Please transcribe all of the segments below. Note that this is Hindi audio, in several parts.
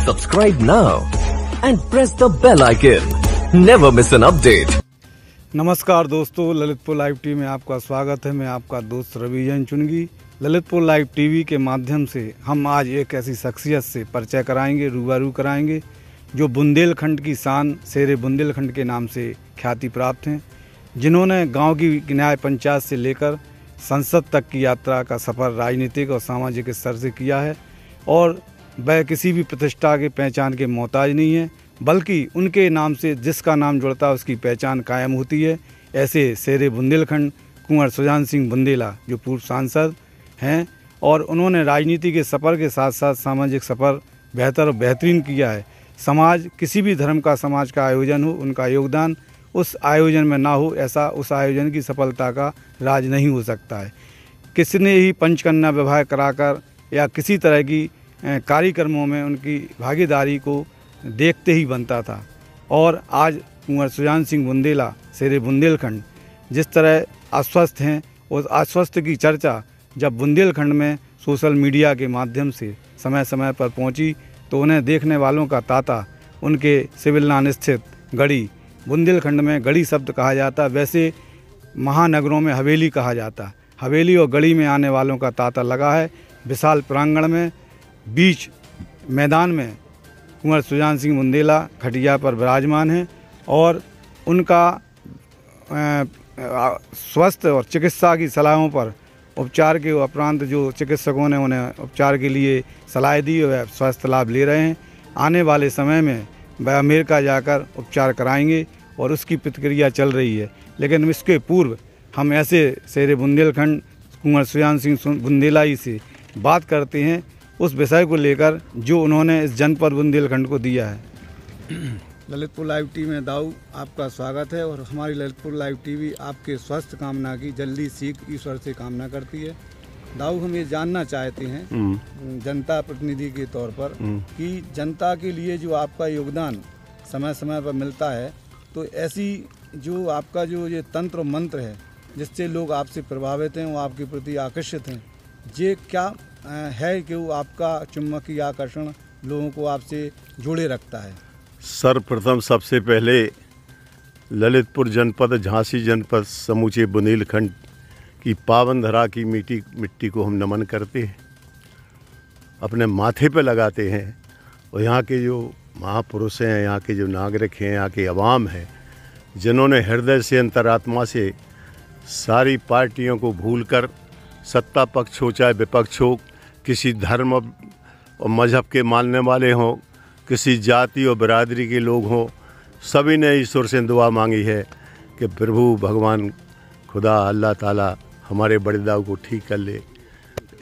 Subscribe now and press the bell icon. Never miss an update. नमस्कार दोस्तों, ललितपुर लाइव टीवी में आपका स्वागत है। मैं आपका दोस्त रवि जैन चुनगी। ललितपुर लाइव टीवी के माध्यम से हम आज एक ऐसी शख्सियत से परिचय कराएंगे, रूबरू कराएंगे जो बुंदेलखंड की शान शेरे बुंदेलखंड के नाम से ख्याति प्राप्त हैं, जिन्होंने गांव की न्याय पंचायत से लेकर संसद तक की यात्रा का सफ़र राजनीतिक और सामाजिक स्तर से किया है और वह किसी भी प्रतिष्ठा के पहचान के मोहताज नहीं है, बल्कि उनके नाम से जिसका नाम जुड़ता है उसकी पहचान कायम होती है। ऐसे शेरे बुंदेलखंड कुंवर सुजान सिंह बुंदेला जो पूर्व सांसद हैं और उन्होंने राजनीति के सफ़र के साथ साथ सामाजिक सफ़र बेहतर और बेहतरीन किया है। समाज किसी भी धर्म का समाज का आयोजन हो, उनका योगदान उस आयोजन में ना हो, ऐसा उस आयोजन की सफलता का राज नहीं हो सकता है। किसने ही पंचकन्या विवाह कराकर या किसी तरह की कार्यक्रमों में उनकी भागीदारी को देखते ही बनता था। और आज कुंवर सुजान सिंह बुंदेला शेरे बुंदेलखंड जिस तरह आश्वस्त हैं, उस आश्वस्त की चर्चा जब बुंदेलखंड में सोशल मीडिया के माध्यम से समय समय पर पहुंची तो उन्हें देखने वालों का तांता उनके सिविलनान स्थित गढ़ी, बुंदेलखंड में गढ़ी शब्द कहा जाता, वैसे महानगरों में हवेली कहा जाता। हवेली और गढ़ी में आने वालों का तांता लगा है। विशाल प्रांगण में बीच मैदान में कुंवर सुजान सिंह बुंदेला खटिया पर विराजमान हैं और उनका स्वास्थ्य और चिकित्सा की सलाहों पर उपचार के उपरांत जो चिकित्सकों ने उन्हें उपचार के लिए सलाह दी वह स्वास्थ्य लाभ ले रहे हैं। आने वाले समय में वह अमेरिका जाकर उपचार कराएंगे और उसकी प्रतिक्रिया चल रही है। लेकिन इसके पूर्व हम ऐसे शेरे बुंदेलखंड कुंवर सुजान सिंह बुंदेला ही से बात करते हैं उस विषय को लेकर जो उन्होंने इस जनपद बुंदेलखंड को दिया है। ललितपुर लाइव टीवी में दाऊ आपका स्वागत है और हमारी ललितपुर लाइव टीवी आपके स्वास्थ्य कामना की जल्दी सीख ईश्वर से कामना करती है। दाऊ हम ये जानना चाहते हैं जनता प्रतिनिधि के तौर पर कि जनता के लिए जो आपका योगदान समय समय पर मिलता है, तो ऐसी जो आपका जो ये तंत्र मंत्र है जिससे लोग आपसे प्रभावित हैं, वो आपके प्रति आकर्षित हैं, ये क्या है कि वो आपका चुंबकीय आकर्षण लोगों को आपसे जोड़े रखता है? सर्वप्रथम सबसे पहले ललितपुर जनपद, झांसी जनपद, समूचे बुंदेलखंड की पावन धरा की मिट्टी को हम नमन करते हैं, अपने माथे पे लगाते हैं। और यहाँ के जो महापुरुष हैं, यहाँ के जो नागरिक हैं, यहाँ के अवाम हैं, जिन्होंने हृदय से अंतरात्मा से सारी पार्टियों को भूलकर सत्ता पक्ष हो चाहे विपक्ष हो, किसी धर्म और मज़हब के मानने वाले हों, किसी जाति और बिरादरी के लोग हों, सभी ने ईश्वर से दुआ मांगी है कि प्रभु भगवान खुदा अल्लाह ताला हमारे बड़े दाऊ को ठीक कर ले।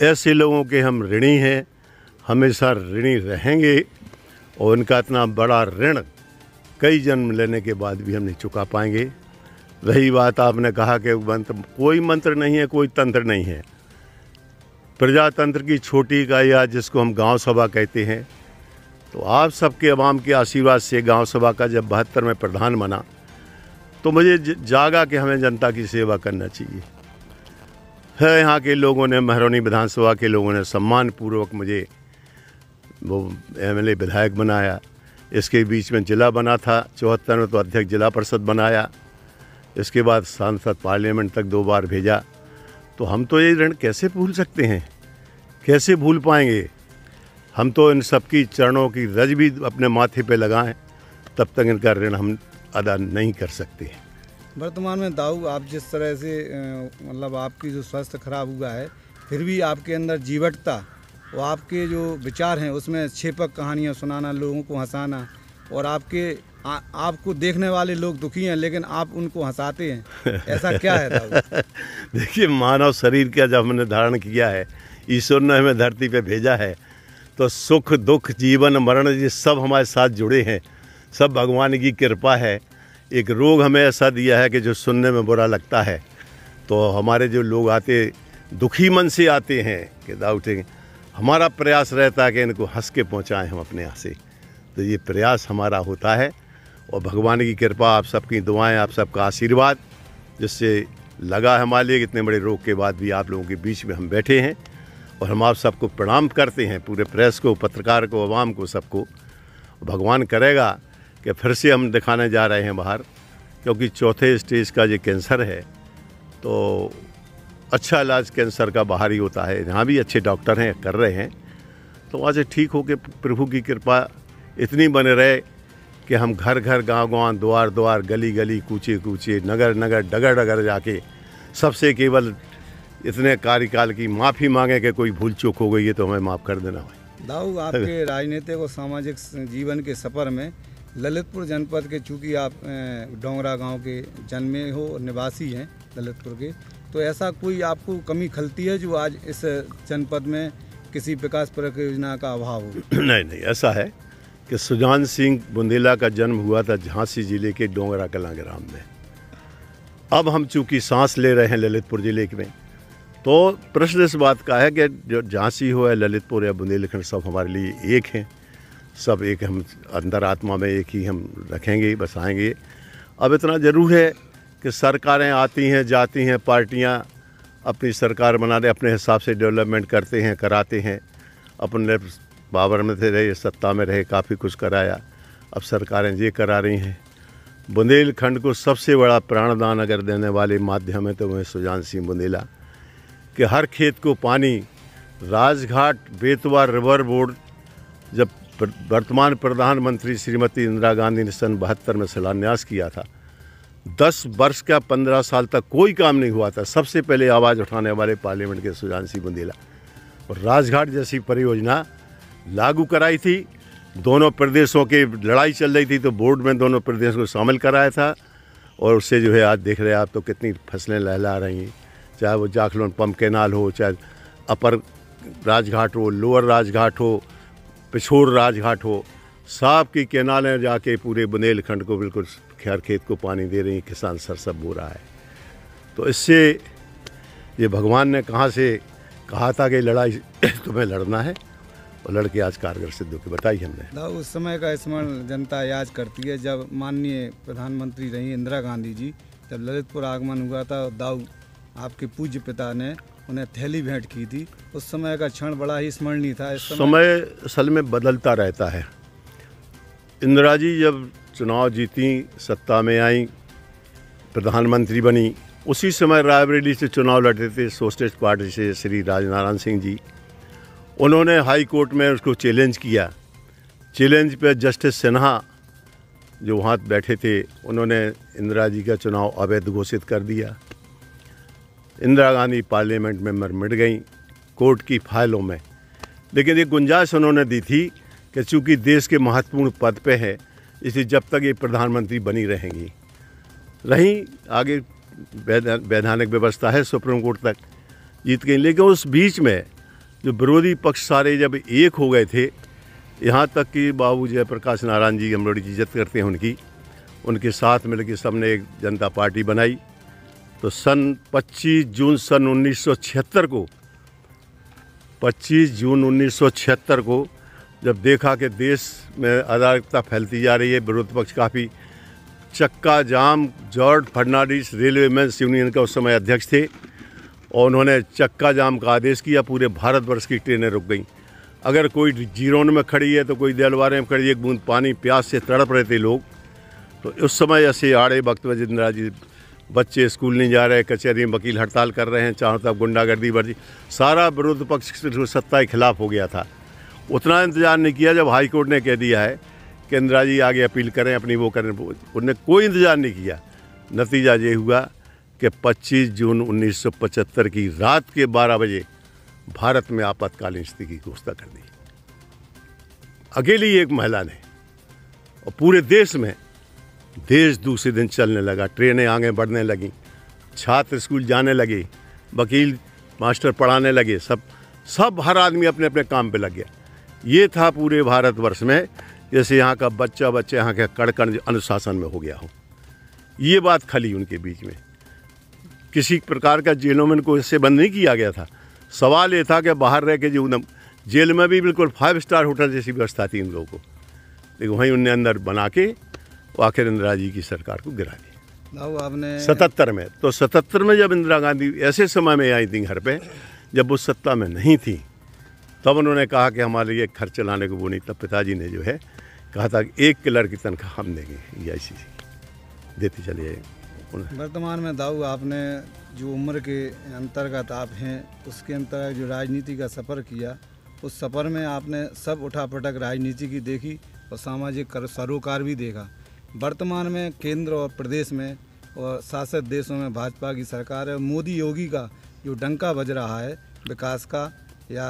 ऐसे लोगों के हम ऋणी हैं, हमेशा ऋणी रहेंगे और उनका इतना बड़ा ऋण कई जन्म लेने के बाद भी हम नहीं चुका पाएंगे। रही बात आपने कहा कि कोई मंत्र नहीं है, कोई तंत्र नहीं है। प्रजातंत्र की छोटी इकाई आज जिसको हम गांव सभा कहते हैं, तो आप सबके अवाम के आशीर्वाद से गांव सभा का जब 72 में प्रधान बना तो मुझे जागा कि हमें जनता की सेवा करना चाहिए है। यहाँ के लोगों ने, महरौनी विधानसभा के लोगों ने सम्मानपूर्वक मुझे वो एमएलए विधायक बनाया। इसके बीच में जिला बना था 74 में, तो अध्यक्ष जिला परिषद बनाया। इसके बाद सांसद पार्लियामेंट तक 2 बार भेजा। तो हम तो ये ऋण कैसे भूल सकते हैं, कैसे भूल पाएंगे? हम तो इन सबकी चरणों की रज भी अपने माथे पे लगाएं, तब तक इनका ऋण हम अदा नहीं कर सकते। वर्तमान में दाऊ आप जिस तरह से मतलब आपकी जो स्वास्थ्य खराब हुआ है, फिर भी आपके अंदर जीवटता और आपके जो विचार हैं उसमें छेपक कहानियाँ सुनाना, लोगों को हंसाना, और आपको देखने वाले लोग दुखी हैं लेकिन आप उनको हंसाते हैं, ऐसा क्या है दाऊ? देखिए, मानव शरीर का जब हमने धारण किया है, ईश्वर ने हमें धरती पे भेजा है, तो सुख दुख जीवन मरण ये सब हमारे साथ जुड़े हैं, सब भगवान की कृपा है। एक रोग हमें ऐसा दिया है कि जो सुनने में बुरा लगता है, तो हमारे जो लोग आते दुखी मन से आते हैं कि दाऊ हमारा प्रयास रहता है कि इनको हंस के पहुँचाएँ हम अपने यहाँ से। तो ये प्रयास हमारा होता है और भगवान की कृपा, आप सबकी दुआएं, आप सबका आशीर्वाद जिससे लगा है हमारे लिए। इतने बड़े रोग के बाद भी आप लोगों के बीच में हम बैठे हैं और हम आप सबको प्रणाम करते हैं, पूरे प्रेस को, पत्रकार को, आवाम को, सबको भगवान करेगा कि फिर से हम दिखाने जा रहे हैं बाहर, क्योंकि चौथे स्टेज का जो कैंसर है तो अच्छा इलाज कैंसर का बाहर ही होता है। यहाँ भी अच्छे डॉक्टर हैं, कर रहे हैं, तो वहाँ से ठीक हो के प्रभु की कृपा इतनी बने रहे कि हम घर घर, गांव गांव, द्वार द्वार, गली गली, कूचे कूचे, नगर नगर, डगर डगर जाके सबसे केवल इतने कार्यकाल की माफ़ी मांगे कि कोई भूल चूक हो गई है तो हमें माफ़ कर देना भाई। दाऊ, आपके राजनीतिक और सामाजिक जीवन के सफ़र में ललितपुर जनपद के, चूँकि आप डोंगरा गांव के जन्मे हो और निवासी हैं ललितपुर के, तो ऐसा कोई आपको कमी खलती है जो आज इस जनपद में किसी विकास परियोजना का अभाव हो? नहीं नहीं, ऐसा है कि सुजान सिंह बुंदेला का जन्म हुआ था झांसी जिले के डोंगरा कलां ग्राम में। अब हम चूँकि सांस ले रहे हैं ललितपुर जिले में, तो प्रश्न इस बात का है कि जो झांसी हो या ललितपुर या बुंदेलखंड सब हमारे लिए एक हैं, सब एक, हम अंदर आत्मा में एक ही हम रखेंगे, बसाएंगे। अब इतना ज़रूर है कि सरकारें आती हैं जाती हैं, पार्टियां अपनी सरकार बनाने अपने हिसाब से डेवलपमेंट करते हैं, कराते हैं, अपने पावर में थे रहे, सत्ता में रहे, काफ़ी कुछ कराया। अब सरकारें ये करा रही हैं। बुंदेलखंड को सबसे बड़ा प्राणदान अगर देने वाले माध्यम है तो वह सुजान सिंह बुंदेला, कि हर खेत को पानी, राजघाट बेतवा रिवर बोर्ड, जब वर्तमान प्रधानमंत्री श्रीमती इंदिरा गांधी ने सन 72 में शिलान्यास किया था, 10 वर्ष का 15 साल तक कोई काम नहीं हुआ था। सबसे पहले आवाज़ उठाने वाले पार्लियामेंट के सुजान सिंह बुंदेला, और राजघाट जैसी परियोजना लागू कराई थी। दोनों प्रदेशों की लड़ाई चल रही थी तो बोर्ड में दोनों प्रदेशों को शामिल कराया था, और उससे जो है आज देख रहे हैं आप तो कितनी फसलें लहला रही हैं, चाहे वो जाखलोन पंप कैनाल हो, चाहे अपर राजघाट हो, लोअर राजघाट हो, पिछोर राजघाट हो, साफ की कैनालें जाके पूरे बुंदेलखंड को बिल्कुल खैर खेत को पानी दे रही हैं, किसान सरसब बो रहा है। तो इससे ये भगवान ने कहाँ से कहा था कि लड़ाई तुम्हें लड़ना है, और लड़के आज कारगर सिद्ध होकर बताई हमने। उस समय का स्मरण जनता याद करती है जब माननीय प्रधानमंत्री रही इंदिरा गांधी जी, जब ललितपुर आगमन हुआ था, दाऊ आपके पूज्य पिता ने उन्हें थैली भेंट की थी। उस समय का क्षण बड़ा ही स्मरणीय था। इस समय असल में बदलता रहता है। इंदिरा जी जब चुनाव जीती, सत्ता में आई, प्रधानमंत्री बनी, उसी समय रायबरेली से चुनाव लड़ते थे सोशलिस्ट पार्टी से श्री राजनारायण सिंह जी। उन्होंने हाई कोर्ट में उसको चैलेंज किया। चैलेंज पे जस्टिस सिन्हा जो वहाँ बैठे थे, उन्होंने इंदिरा जी का चुनाव अवैध घोषित कर दिया। इंदिरा गांधी पार्लियामेंट में मिट गई कोर्ट की फाइलों में, लेकिन एक गुंजाइश उन्होंने दी थी कि चूँकि देश के महत्वपूर्ण पद पे है, इसलिए जब तक ये प्रधानमंत्री बनी रहेंगी। रहीं आगे वैधानिक व्यवस्था है, सुप्रीम कोर्ट तक जीत गई। लेकिन उस बीच में जो विरोधी पक्ष सारे जब एक हो गए थे, यहाँ तक कि बाबू जयप्रकाश नारायण जी, हम बड़ी इज्जत करते हैं उनकी, उनके साथ मिलकर सबने एक जनता पार्टी बनाई। तो सन 25 जून सन 1976 को 25 जून 1976 को जब देखा कि देश में अराजकता फैलती जा रही है, विरोध पक्ष काफ़ी, चक्का जाम, George Fernandes railway men's union का उस समय अध्यक्ष थे, और उन्होंने चक्का जाम का आदेश किया। पूरे भारतवर्ष की ट्रेनें रुक गईं। अगर कोई जीरोन में खड़ी है तो कोई देलवारे में खड़ी, एक बूंद पानी प्यास से तड़प रहे थे लोग। तो उस समय ऐसे आड़े वक्त में इंदिरा जी, बच्चे स्कूल नहीं जा रहे, कचहरी में वकील हड़ताल कर रहे हैं, चारों तरफ गुंडागर्दी वर्जी, सारा विरोध पक्ष सत्ता के खिलाफ हो गया था। उतना इंतजार नहीं किया जब हाई कोर्ट ने कह दिया है कि इंदिरा जी आगे अपील करें, अपनी वो करें, उन्होंने कोई इंतजार नहीं किया। नतीजा ये हुआ कि 25 जून 1975 की रात के 12 बजे भारत में आपातकालीन स्थिति की घोषणा कर दी, अकेली एक महिला ने। और पूरे देश में, देश दूसरे दिन चलने लगा, ट्रेनें आगे बढ़ने लगीं, छात्र स्कूल जाने लगे, वकील मास्टर पढ़ाने लगे, सब हर आदमी अपने अपने काम पे लग गया। ये था पूरे भारतवर्ष में जैसे यहाँ का बच्चा यहाँ के कड़कड़ अनुशासन में हो गया हो। ये बात खली उनके बीच में। किसी प्रकार का जेलों में इनको इससे बंद नहीं किया गया था। सवाल ये था कि बाहर रह के जो जेल में भी बिल्कुल 5 स्टार होटल जैसी व्यवस्था थी इन लोगों को, लेकिन वहीं उनने अंदर बना के आखिर इंदिरा जी की सरकार को गिरा दी। आपने 77 में, तो 77 में जब इंदिरा गांधी ऐसे समय में आई थी घर पे, जब वो सत्ता में नहीं थी, तब उन्होंने कहा कि हमारे लिए घर चलाने को वो नहीं। तब पिताजी ने जो है कहा था कि 1 क्लर्क की तनख्वाह हम देंगे, ये ऐसी देते चले जाए। वर्तमान में दाऊ आपने जो उम्र के अंतर्गत आप हैं उसके अंतर्गत जो राजनीति का सफ़र किया, उस सफ़र में आपने सब उठापटक राजनीति की देखी और सामाजिक सरोकार भी देखा। वर्तमान में केंद्र और प्रदेश में और शासित देशों में भाजपा की सरकार है। मोदी योगी का जो डंका बज रहा है विकास का या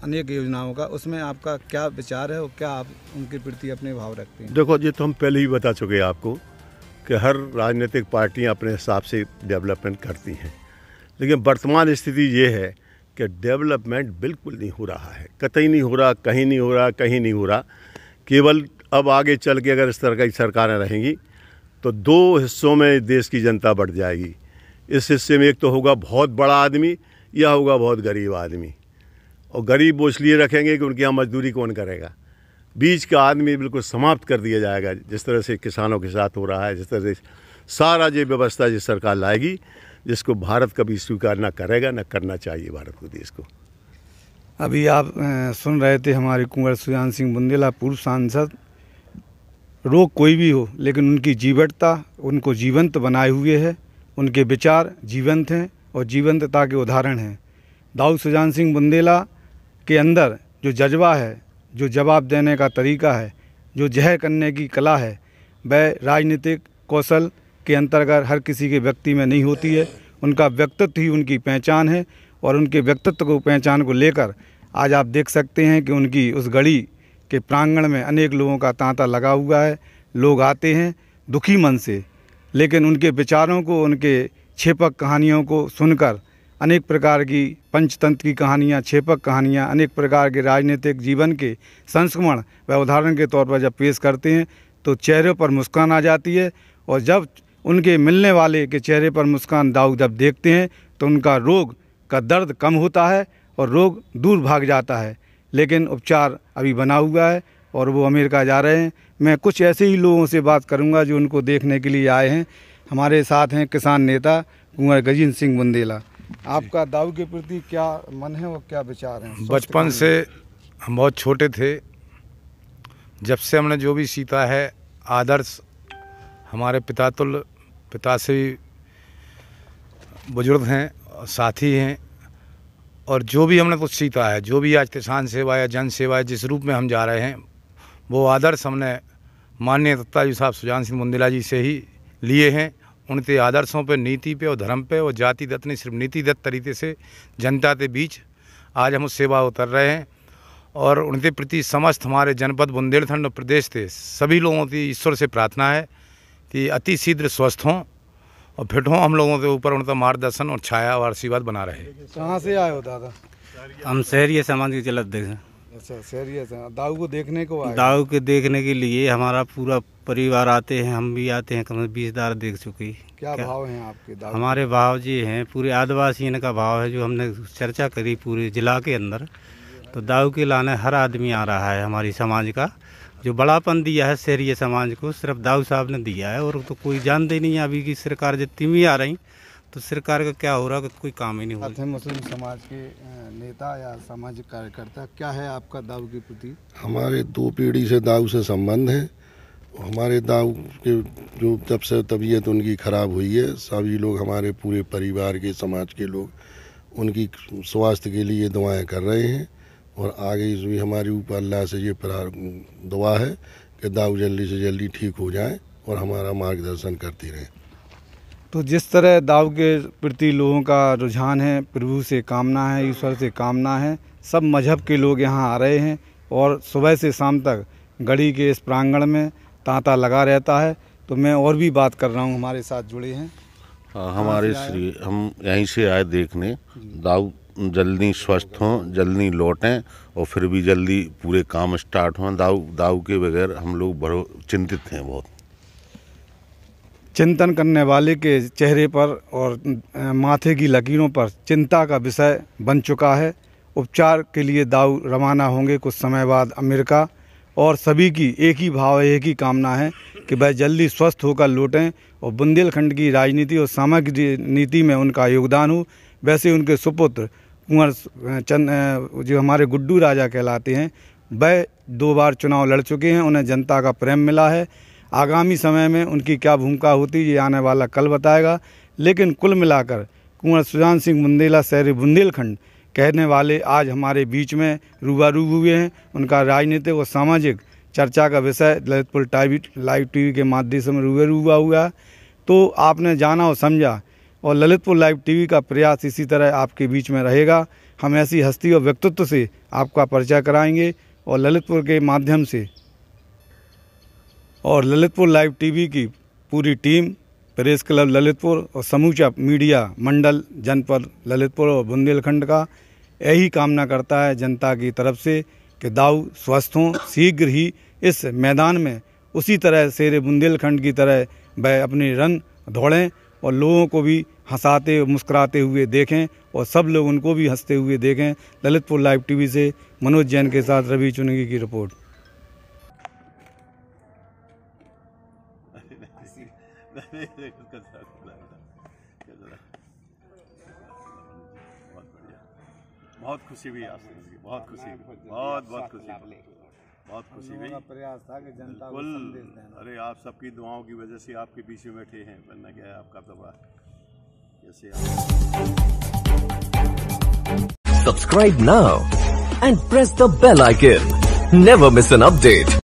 अनेक योजनाओं का, उसमें आपका क्या विचार है और क्या आप उनके प्रति अपने भाव रखते हैं? देखो, ये तो हम पहले ही बता चुके हैं आपको कि हर राजनीतिक पार्टियां अपने हिसाब से डेवलपमेंट करती हैं, लेकिन वर्तमान स्थिति ये है कि डेवलपमेंट बिल्कुल नहीं हो रहा है, कतई नहीं हो रहा, कहीं नहीं हो रहा, कहीं नहीं हो रहा। केवल अब आगे चल के अगर इस तरह की सरकारें रहेंगी तो 2 हिस्सों में देश की जनता बढ़ जाएगी। इस हिस्से में एक तो होगा बहुत बड़ा आदमी या होगा बहुत गरीब आदमी, और गरीब वो इसलिए रखेंगे कि उनके यहाँ मजदूरी कौन करेगा। बीच का आदमी बिल्कुल समाप्त कर दिया जाएगा, जिस तरह से किसानों के साथ हो रहा है, जिस तरह से सारा ये व्यवस्था जिस सरकार लाएगी, जिसको भारत कभी स्वीकार ना करेगा, ना करना चाहिए भारत को, देश को। अभी आप सुन रहे थे हमारे कुंवर सुजान सिंह बुंदेला, पूर्व सांसद। रोग कोई भी हो, लेकिन उनकी जीवटता उनको जीवंत बनाए हुए है, उनके विचार जीवंत हैं और जीवंतता के उदाहरण हैं। दाऊ सुजान सिंह बुंदेला के अंदर जो जज्बा है, जो जवाब देने का तरीका है, जो जहर करने की कला है, वह राजनीतिक कौशल के अंतर्गत हर किसी के व्यक्ति में नहीं होती है। उनका व्यक्तित्व ही उनकी पहचान है और उनके व्यक्तित्व को पहचान को लेकर आज आप देख सकते हैं कि उनकी उस गढ़ी के प्रांगण में अनेक लोगों का तांता लगा हुआ है। लोग आते हैं दुखी मन से, लेकिन उनके विचारों को, उनके छेपक कहानियों को सुनकर अनेक प्रकार की पंचतंत्र की कहानियाँ, छेपक कहानियाँ, अनेक प्रकार के राजनीतिक जीवन के संस्करण व उदाहरण के तौर पर जब पेश करते हैं तो चेहरे पर मुस्कान आ जाती है। और जब उनके मिलने वाले के चेहरे पर मुस्कान दाऊ जब देखते हैं तो उनका रोग का दर्द कम होता है और रोग दूर भाग जाता है। लेकिन उपचार अभी बना हुआ है और वो अमेरिका जा रहे हैं। मैं कुछ ऐसे ही लोगों से बात करूंगा जो उनको देखने के लिए आए हैं। हमारे साथ हैं किसान नेता कुंवर गजेंद्र सिंह बुंदेला। आपका दाऊ के प्रति क्या मन है और क्या विचार हैं? बचपन से हम बहुत छोटे थे, जब से हमने जो भी सीखा है आदर्श, हमारे पिता से भी बुजुर्ग हैं, साथी हैं, और जो भी हमने कुछ सीखा है, जो भी आज किसान सेवा या जन सेवा जिस रूप में हम जा रहे हैं, वो आदर्श हमने माननीय दत्ताजी साहब सुजान सिंह बुंदेला जी से ही लिए हैं। उनके आदर्शों पे, नीति पे और धर्म पे और जातिगत नहीं, सिर्फ नीतिगत तरीके से जनता के बीच आज हम उस सेवा उतर रहे हैं। और उनके प्रति समस्त हमारे जनपद बुंदेलखंड और प्रदेश के सभी लोगों की ईश्वर से प्रार्थना है कि अति शीघ्र स्वस्थ हों और फिट हों। हम लोगों के ऊपर उनका मार्गदर्शन और छाया और आशीर्वाद बना रहे। कहाँ से आए हो दादा? हम शहरी समाज के चलत देखें। अच्छा, शहरी से दाऊ को देखने को आए? दाऊ के देखने के लिए हमारा पूरा परिवार आते हैं, हम भी आते हैं, कम से 20 बार देख चुके। क्या भाव हैं आपके दाऊ? हमारे भाव जी हैं पूरे आदिवासी इनका भाव है, जो हमने चर्चा करी पूरे जिला के अंदर। तो दाऊ के लाने हर आदमी आ रहा है। हमारी समाज का जो बड़ापन दिया है शहरी समाज को, सिर्फ दाऊ साहब ने दिया है, और तो कोई जानते नहीं है। अभी की सरकार जितनी भी आ रही तो सरकार का क्या हो रहा है, कोई काम ही नहीं हो रहा। मुस्लिम समाज के नेता या सामाजिक कार्यकर्ता, क्या है आपका दाऊ के प्रति? हमारे 2 पीढ़ी से दाऊ से संबंध है। हमारे दाऊ के जो जब से तबीयत उनकी ख़राब हुई है, सभी लोग, हमारे पूरे परिवार के, समाज के लोग उनकी स्वास्थ्य के लिए दुआएं कर रहे हैं। और आगे भी हमारे ऊपर अल्लाह से ये दुआ है कि दाऊ जल्दी से जल्दी ठीक हो जाए और हमारा मार्गदर्शन करती रहे। तो जिस तरह दाऊ के प्रति लोगों का रुझान है, प्रभु से कामना है, ईश्वर से कामना है, सब मजहब के लोग यहाँ आ रहे हैं और सुबह से शाम तक गढ़ी के इस प्रांगण में तांता लगा रहता है। तो मैं और भी बात कर रहा हूँ, हमारे साथ जुड़े हैं। हमारे हम यहीं से आए देखने, दाऊ जल्दी स्वस्थ हों, जल्दी लौटें और फिर भी जल्दी पूरे काम स्टार्ट हों। दाऊ के बगैर हम लोग बड़े चिंतित हैं बहुत। चिंतन करने वाले के चेहरे पर और माथे की लकीरों पर चिंता का विषय बन चुका है। उपचार के लिए दाऊ रवाना होंगे कुछ समय बाद अमेरिका, और सभी की एक ही भाव है, एक ही कामना है कि वह जल्दी स्वस्थ होकर लौटें और बुंदेलखंड की राजनीति और सामाजिक नीति में उनका योगदान हो। वैसे उनके सुपुत्र कुंवर चंद, जो हमारे गुड्डू राजा कहलाते हैं, वह 2 बार चुनाव लड़ चुके हैं, उन्हें जनता का प्रेम मिला है। आगामी समय में उनकी क्या भूमिका होती है ये आने वाला कल बताएगा। लेकिन कुल मिलाकर कुंवर सुजान सिंह बुंदेला शहरी बुंदेलखंड कहने वाले आज हमारे बीच में रूबरू हुए हैं। उनका राजनीतिक और सामाजिक चर्चा का विषय ललितपुर लाइव टीवी के माध्यम से रूबरू हुआ है। तो आपने जाना और समझा, और ललितपुर लाइव टीवी का प्रयास इसी तरह आपके बीच में रहेगा। हम ऐसी हस्ती और व्यक्तित्व से आपका परिचय कराएंगे और ललितपुर के माध्यम से और ललितपुर लाइव टीवी की पूरी टीम, प्रेस क्लब ललितपुर और समूचा मीडिया मंडल जनपद ललितपुर और बुंदेलखंड का यही कामना करता है जनता की तरफ से कि दाऊ स्वस्थ हों, शीघ्र ही इस मैदान में उसी तरह शेरे बुंदेलखंड की तरह वह अपनी रन दौड़ें और लोगों को भी हंसाते मुस्कुराते हुए देखें और सब लोग उनको भी हंसते हुए देखें। ललितपुर लाइव टीवी से मनोज जैन के साथ रवि चुनगी की रिपोर्ट। बहुत खुशी हुई आपसे, बहुत खुशी हुई, बहुत खुशी, बहुत खुशी हुई। प्रयास था कि जनता को संदेश देना। अरे आप सबकी दुआओं की वजह से आपके बीच में बैठे हैं, वरना क्या है आपका दबा कैसे। Subscribe now and press the bell icon. Never miss an update.